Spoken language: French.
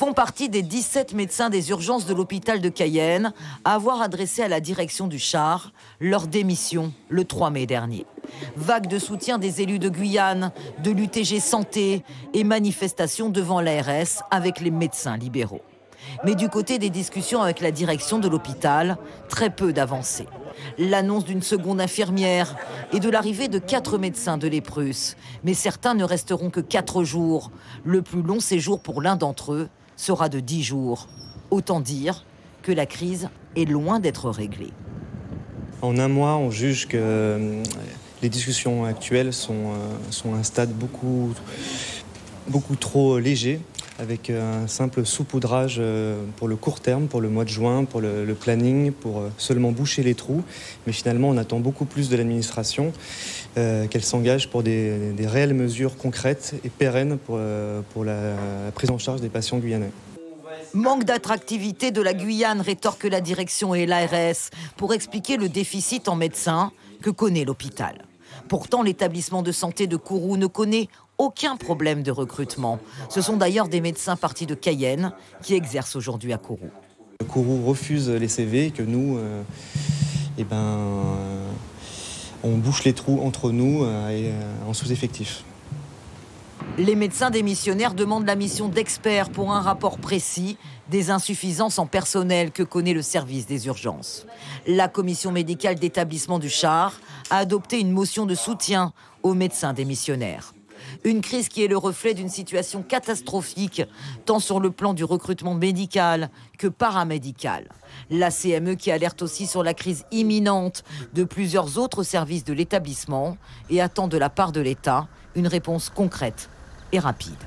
font partie des 17 médecins des urgences de l'hôpital de Cayenne à avoir adressé à la direction du CHAR leur démission le 3 mai dernier. Vague de soutien des élus de Guyane, de l'UTG Santé et manifestations devant l'ARS avec les médecins libéraux. Mais du côté des discussions avec la direction de l'hôpital, très peu d'avancées. L'annonce d'une seconde infirmière et de l'arrivée de 4 médecins de l'Eprus. Mais certains ne resteront que 4 jours. Le plus long séjour pour l'un d'entre eux sera de 10 jours. Autant dire que la crise est loin d'être réglée. En un mois, on juge que les discussions actuelles sont à un stade beaucoup trop léger, avec un simple saupoudrage pour le court terme, pour le mois de juin, pour le planning, pour seulement boucher les trous. Mais finalement, on attend beaucoup plus de l'administration, qu'elle s'engage pour des réelles mesures concrètes et pérennes pour la prise en charge des patients guyanais. Manque d'attractivité de la Guyane, rétorque la direction et l'ARS, pour expliquer le déficit en médecins que connaît l'hôpital. Pourtant, l'établissement de santé de Kourou ne connaît aucun problème de recrutement. Ce sont d'ailleurs des médecins partis de Cayenne qui exercent aujourd'hui à Kourou. Kourou refuse les CV et que nous, on bouche les trous entre nous en sous-effectif. Les médecins démissionnaires demandent la mission d'experts pour un rapport précis des insuffisances en personnel que connaît le service des urgences. La commission médicale d'établissement du CHAR a adopté une motion de soutien aux médecins démissionnaires. Une crise qui est le reflet d'une situation catastrophique, tant sur le plan du recrutement médical que paramédical. La CME qui alerte aussi sur la crise imminente de plusieurs autres services de l'établissement et attend de la part de l'État une réponse concrète et rapide.